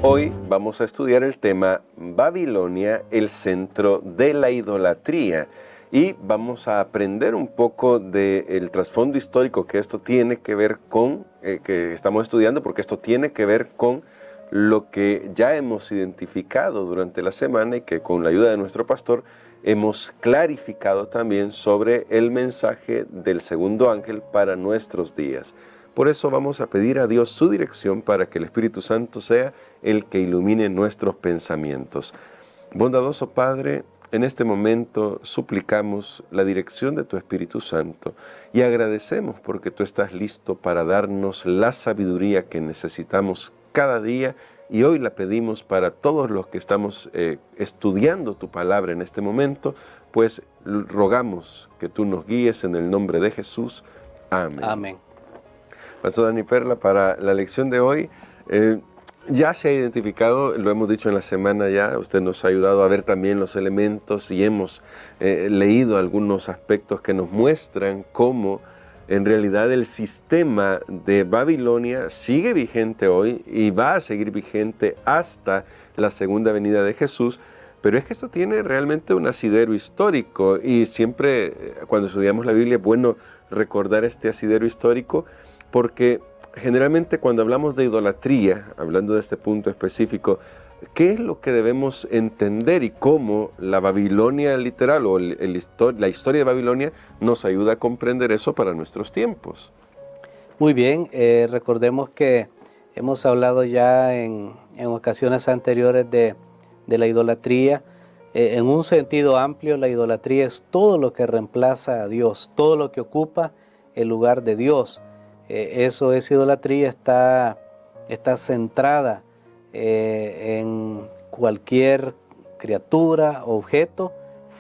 Hoy vamos a estudiar el tema Babilonia, el centro de la idolatría. Y vamos a aprender un poco del trasfondo histórico que esto tiene que ver con, que estamos estudiando, porque esto tiene que ver con lo que ya hemos identificado durante la semana y que con la ayuda de nuestro pastor hemos clarificado también sobre el mensaje del segundo ángel para nuestros días. Por eso vamos a pedir a Dios su dirección para que el Espíritu Santo sea el que ilumine nuestros pensamientos. Bondadoso Padre, en este momento suplicamos la dirección de tu Espíritu Santo y agradecemos porque tú estás listo para darnos la sabiduría que necesitamos cada día, y hoy la pedimos para todos los que estamos estudiando tu palabra en este momento, pues rogamos que tú nos guíes en el nombre de Jesús. Amén. Amén. Pastor Dani Perla, para la lección de hoy, ya se ha identificado, lo hemos dicho en la semana ya, usted nos ha ayudado a ver también los elementos y hemos leído algunos aspectos que nos muestran cómo en realidad el sistema de Babilonia sigue vigente hoy y va a seguir vigente hasta la segunda venida de Jesús, pero es que esto tiene realmente un asidero histórico y siempre cuando estudiamos la Biblia es bueno recordar este asidero histórico porque generalmente cuando hablamos de idolatría, hablando de este punto específico, ¿qué es lo que debemos entender y cómo la Babilonia literal o la historia de Babilonia nos ayuda a comprender eso para nuestros tiempos? Muy bien, recordemos que hemos hablado ya en ocasiones anteriores de la idolatría. En un sentido amplio, la idolatría es todo lo que reemplaza a Dios, todo lo que ocupa el lugar de Dios. Eso es idolatría, está centrada en cualquier criatura, objeto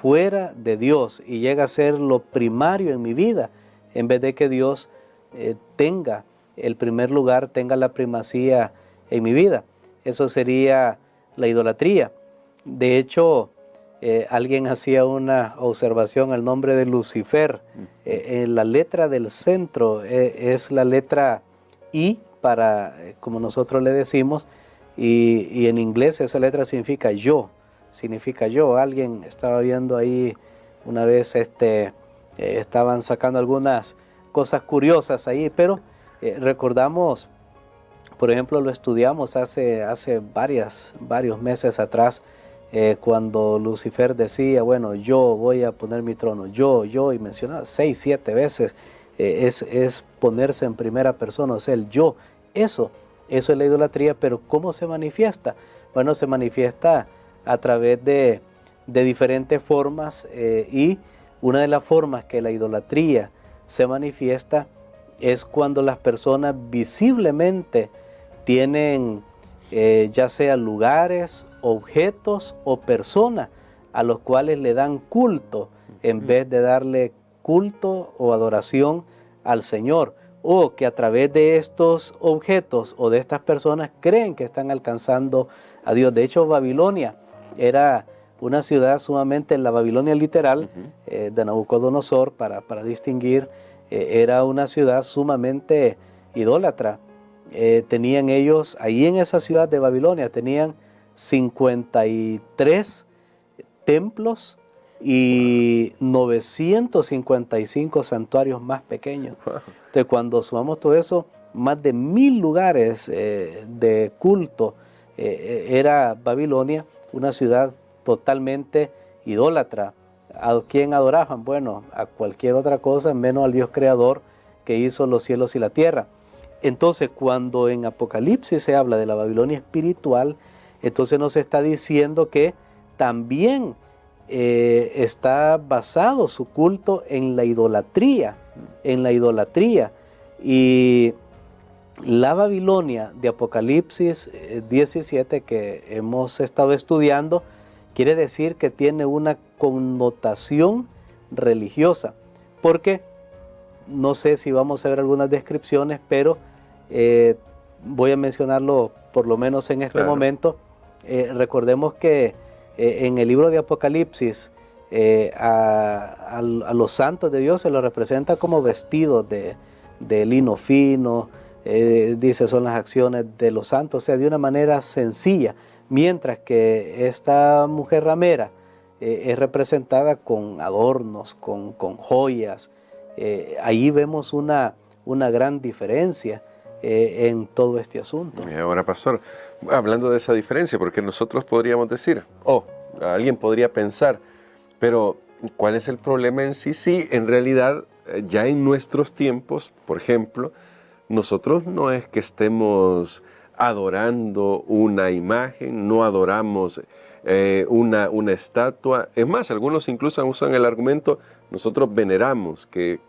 fuera de Dios y llega a ser lo primario en mi vida, en vez de que Dios tenga el primer lugar, tenga la primacía en mi vida. Eso sería la idolatría. De hecho, alguien hacía una observación al nombre de Lucifer. En la letra del centro es la letra I, como nosotros le decimos, y en inglés esa letra significa yo. Alguien estaba viendo ahí una vez, estaban sacando algunas cosas curiosas ahí, pero recordamos, por ejemplo, lo estudiamos hace varios meses atrás, cuando Lucifer decía, bueno, yo voy a poner mi trono, yo, y mencionaba 6, 7 veces, es ponerse en primera persona, o sea, el yo, eso es la idolatría. Pero ¿cómo se manifiesta? Bueno, se manifiesta a través de diferentes formas, y una de las formas que la idolatría se manifiesta es cuando las personas visiblemente tienen ya sea lugares, objetos o personas a los cuales le dan culto en vez de darle culto o adoración al Señor, o que a través de estos objetos o de estas personas creen que están alcanzando a Dios. De hecho, Babilonia era una ciudad sumamente, la Babilonia literal de Nabucodonosor, para distinguir, era una ciudad sumamente idólatra. Tenían ellos, ahí en esa ciudad de Babilonia, tenían 53 templos y 955 santuarios más pequeños. Entonces, cuando sumamos todo eso, más de 1000 lugares de culto, era Babilonia una ciudad totalmente idólatra. ¿A quién adoraban? Bueno, a cualquier otra cosa menos al Dios creador que hizo los cielos y la tierra. Entonces, cuando en Apocalipsis se habla de la Babilonia espiritual, entonces nos está diciendo que también está basado su culto en la idolatría, Y la Babilonia de Apocalipsis 17 que hemos estado estudiando, quiere decir que tiene una connotación religiosa, porque no sé si vamos a ver algunas descripciones, pero voy a mencionarlo por lo menos en este momento. Recordemos que en el libro de Apocalipsis a los santos de Dios se los representa como vestidos de lino fino, dice son las acciones de los santos, o sea, de una manera sencilla, mientras que esta mujer ramera es representada con adornos, con joyas. Ahí vemos una gran diferencia en todo este asunto. Y ahora, pastor, hablando de esa diferencia, porque nosotros podríamos decir, alguien podría pensar, pero ¿cuál es el problema en sí? Sí, en realidad, ya en nuestros tiempos, por ejemplo, nosotros no es que estemos adorando una imagen, no adoramos una estatua. Es más, algunos incluso usan el argumento, nosotros veneramos, que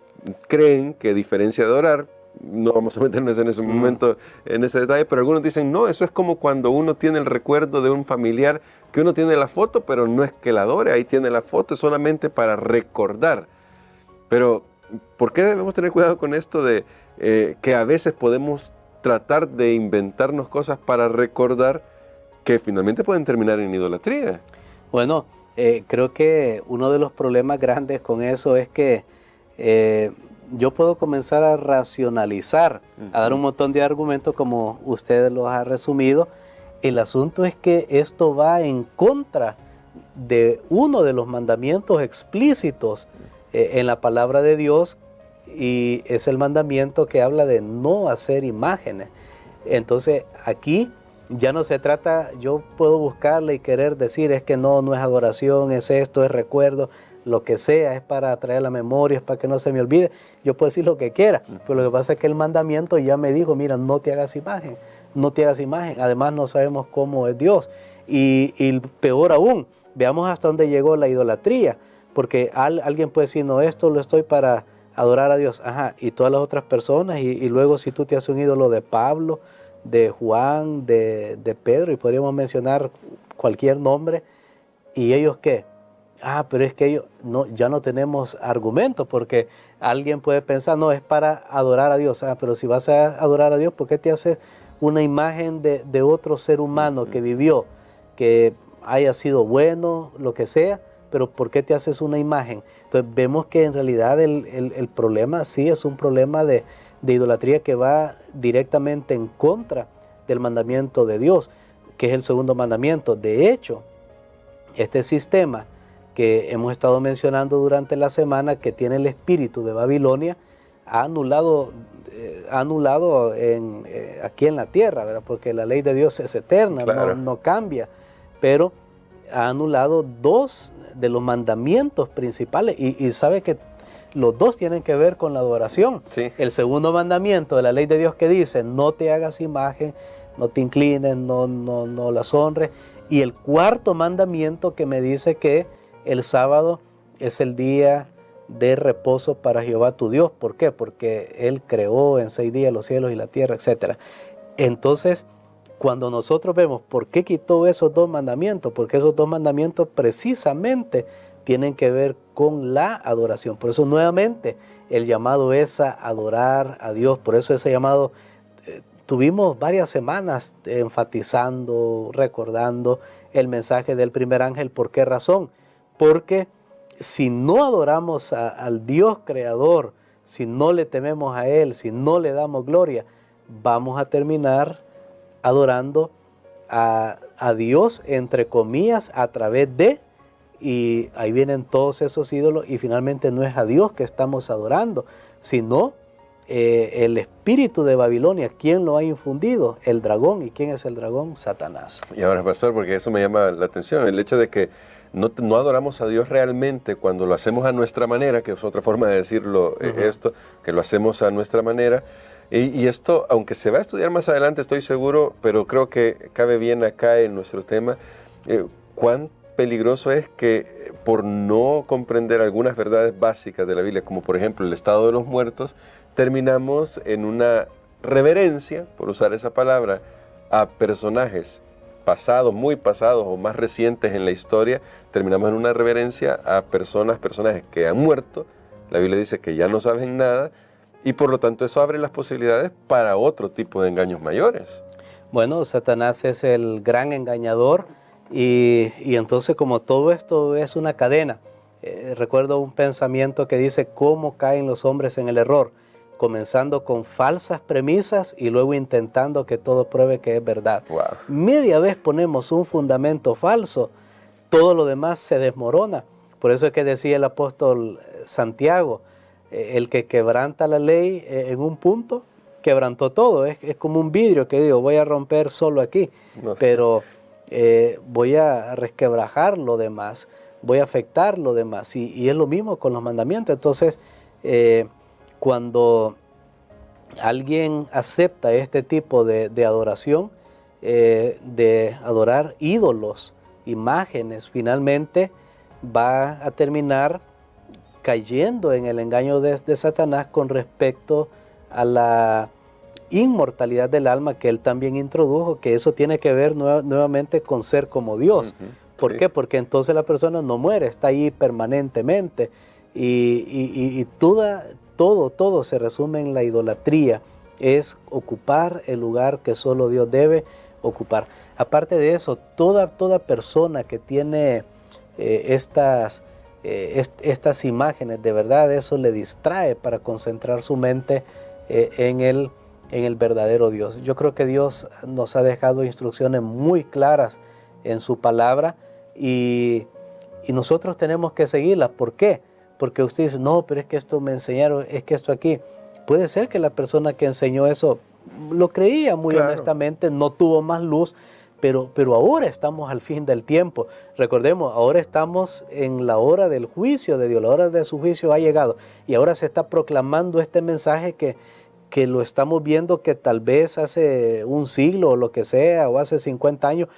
creen que diferencia de adorar, no vamos a meternos en ese momento, en ese detalle, pero algunos dicen, no, eso es como cuando uno tiene el recuerdo de un familiar, que uno tiene la foto, pero no es que la adore, ahí tiene la foto, es solamente para recordar. Pero, ¿por qué debemos tener cuidado con esto de que a veces podemos tratar de inventarnos cosas para recordar que finalmente pueden terminar en idolatría? Bueno, creo que uno de los problemas grandes con eso es que yo puedo comenzar a racionalizar, a dar un montón de argumentos como usted los ha resumido. El asunto es que esto va en contra de uno de los mandamientos explícitos en la palabra de Dios, y es el mandamiento que habla de no hacer imágenes. Entonces aquí ya no se trata, yo puedo buscarle y querer decir es que no es adoración, es esto, es recuerdo, lo que sea, es para traer la memoria, es para que no se me olvide. Yo puedo decir lo que quiera, pero lo que pasa es que el mandamiento ya me dijo, mira, no te hagas imagen, no te hagas imagen. Además no sabemos cómo es Dios. Y peor aún, veamos hasta dónde llegó la idolatría, porque alguien puede decir, no, esto lo estoy para adorar a Dios, y todas las otras personas, y luego si tú te haces un ídolo de Pablo, de Juan, de Pedro, y podríamos mencionar cualquier nombre, ¿y ellos qué? Pero es que ellos ya no tenemos argumentos, porque alguien puede pensar, no, es para adorar a Dios. Pero si vas a adorar a Dios, ¿por qué te haces una imagen de otro ser humano que vivió, que haya sido bueno, lo que sea? Pero ¿por qué te haces una imagen? Entonces vemos que en realidad el problema sí es un problema de idolatría que va directamente en contra del mandamiento de Dios, que es el segundo mandamiento. De hecho, este sistema que hemos estado mencionando durante la semana, que tiene el espíritu de Babilonia, ha anulado aquí en la tierra, ¿verdad? Porque la ley de Dios es eterna, claro, no cambia, pero ha anulado dos de los mandamientos principales, y sabe que los dos tienen que ver con la adoración. Sí. El segundo mandamiento de la ley de Dios que dice, no te hagas imagen, no te inclines, no las honres. Y el cuarto mandamiento que me dice que el sábado es el día de reposo para Jehová tu Dios. ¿Por qué? Porque Él creó en 6 días los cielos y la tierra, etc. Entonces, cuando nosotros vemos por qué quitó esos dos mandamientos, porque esos dos mandamientos precisamente tienen que ver con la adoración. Por eso nuevamente el llamado es a adorar a Dios. Por eso ese llamado, tuvimos varias semanas enfatizando, recordando el mensaje del primer ángel. ¿Por qué razón? Porque si no adoramos al Dios creador, si no le tememos a Él, si no le damos gloria, vamos a terminar adorando a Dios, entre comillas, a través de, y ahí vienen todos esos ídolos, y finalmente no es a Dios que estamos adorando, sino el espíritu de Babilonia. ¿Quién lo ha infundido? El dragón. ¿Y quién es el dragón? Satanás. Y ahora, pastor, porque eso me llama la atención, el hecho de que no adoramos a Dios realmente cuando lo hacemos a nuestra manera, que es otra forma de decirlo, esto, que lo hacemos a nuestra manera. Y esto, aunque se va a estudiar más adelante, estoy seguro, pero creo que cabe bien acá en nuestro tema, cuán peligroso es que por no comprender algunas verdades básicas de la Biblia, como por ejemplo el estado de los muertos, terminamos en una reverencia, por usar esa palabra, a personajes pasados, muy pasados o más recientes en la historia. Terminamos en una reverencia a personajes que han muerto. La Biblia dice que ya no saben nada, y por lo tanto eso abre las posibilidades para otro tipo de engaños mayores. Bueno, Satanás es el gran engañador, y entonces como todo esto es una cadena, recuerdo un pensamiento que dice cómo caen los hombres en el error. comenzando con falsas premisas y luego intentando que todo pruebe que es verdad. Wow. Media vez ponemos un fundamento falso, todo lo demás se desmorona. Por eso es que decía el apóstol Santiago, el que quebranta la ley en un punto, quebrantó todo. Es como un vidrio que digo, voy a romper solo aquí, no, pero voy a resquebrajar lo demás, voy a afectar lo demás. Y es lo mismo con los mandamientos. Entonces, cuando alguien acepta este tipo de adoración, de adorar ídolos, imágenes, finalmente va a terminar cayendo en el engaño de Satanás con respecto a la inmortalidad del alma que él también introdujo, que eso tiene que ver nuevamente con ser como Dios. ¿Por qué? Porque entonces la persona no muere, está ahí permanentemente y todo se resume en la idolatría, es ocupar el lugar que solo Dios debe ocupar. Aparte de eso, toda persona que tiene estas imágenes, de verdad eso le distrae para concentrar su mente en el verdadero Dios. Yo creo que Dios nos ha dejado instrucciones muy claras en su palabra y nosotros tenemos que seguirlas. ¿Por qué? Porque usted dice, no, pero es que esto me enseñaron, es que esto aquí. Puede ser que la persona que enseñó eso lo creía muy honestamente, no tuvo más luz, pero ahora estamos al fin del tiempo. Recordemos, ahora estamos en la hora del juicio de Dios, la hora de su juicio ha llegado y ahora se está proclamando este mensaje que lo estamos viendo que tal vez hace un siglo o lo que sea, o hace 50 años,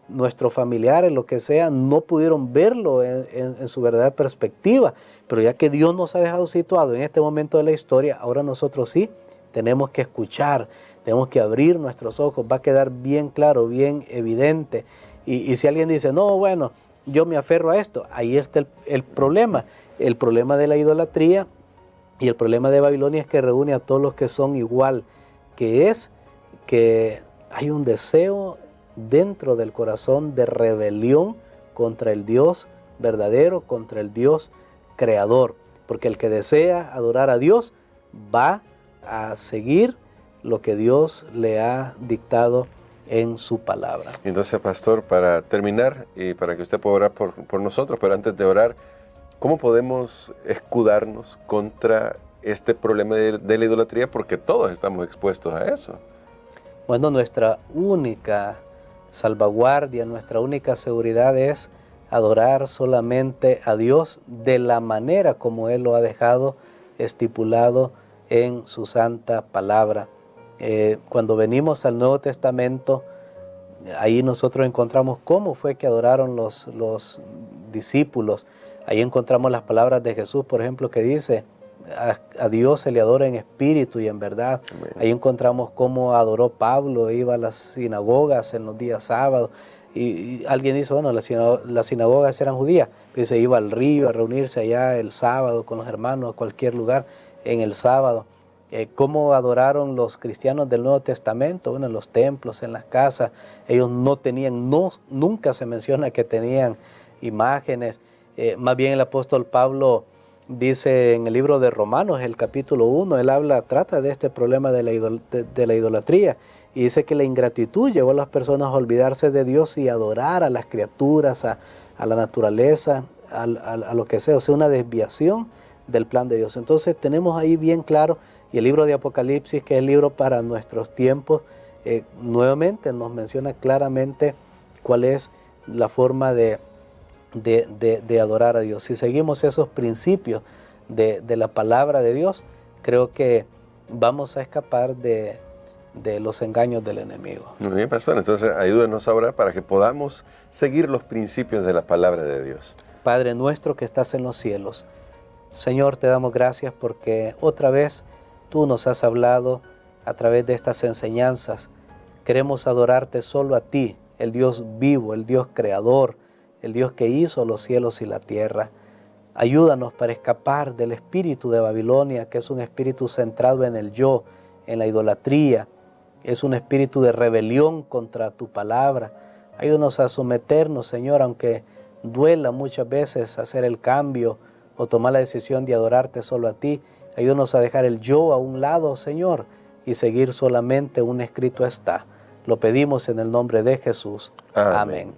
nuestros familiares, lo que sea, no pudieron verlo en su verdadera perspectiva, pero ya que Dios nos ha dejado situado en este momento de la historia, ahora nosotros sí tenemos que escuchar, tenemos que abrir nuestros ojos, va a quedar bien claro, bien evidente, y si alguien dice, no, bueno, yo me aferro a esto, ahí está el problema de la idolatría y el problema de Babilonia es que reúne a todos los que son igual, que es que hay un deseo dentro del corazón de rebelión contra el Dios verdadero, contra el Dios creador, porque el que desea adorar a Dios va a seguir lo que Dios le ha dictado en su palabra. Entonces, pastor, para terminar y para que usted pueda orar por nosotros, pero antes de orar, ¿cómo podemos escudarnos contra este problema de la idolatría? Porque todos estamos expuestos a eso. Bueno, nuestra única salvaguardia, nuestra única seguridad es adorar solamente a Dios de la manera como Él lo ha dejado estipulado en su santa palabra. Cuando venimos al Nuevo Testamento, ahí nosotros encontramos cómo fue que adoraron los discípulos. Ahí encontramos las palabras de Jesús, por ejemplo, que dice, a Dios se le adora en espíritu y en verdad. Amén. Ahí encontramos cómo adoró Pablo, iba a las sinagogas en los días sábados. Y alguien dice, bueno, las sinagogas eran judías, pero se iba al río a reunirse allá el sábado con los hermanos, a cualquier lugar en el sábado. Cómo adoraron los cristianos del Nuevo Testamento, bueno, en los templos, en las casas. Ellos no tenían, nunca se menciona que tenían imágenes. Más bien el apóstol Pablo dice en el libro de Romanos, el capítulo 1, él trata de este problema de la idolatría y dice que la ingratitud llevó a las personas a olvidarse de Dios y adorar a las criaturas, a la naturaleza, a lo que sea, o sea, una desviación del plan de Dios. Entonces tenemos ahí bien claro, y el libro de Apocalipsis, que es el libro para nuestros tiempos, nuevamente nos menciona claramente cuál es la forma de adorar a Dios. Si seguimos esos principios de la palabra de Dios, creo que vamos a escapar de los engaños del enemigo. Muy bien, pastor. Entonces ayúdenos ahora para que podamos seguir los principios de la palabra de Dios. Padre nuestro que estás en los cielos, Señor, te damos gracias porque otra vez tú nos has hablado a través de estas enseñanzas. Queremos adorarte solo a ti, el Dios vivo, el Dios creador, el Dios que hizo los cielos y la tierra. Ayúdanos para escapar del espíritu de Babilonia, que es un espíritu centrado en el yo, en la idolatría. Es un espíritu de rebelión contra tu palabra. Ayúdanos a someternos, Señor, aunque duela muchas veces hacer el cambio o tomar la decisión de adorarte solo a ti. Ayúdanos a dejar el yo a un lado, Señor, y seguir solamente un escrito está. Lo pedimos en el nombre de Jesús. Amén. Amén.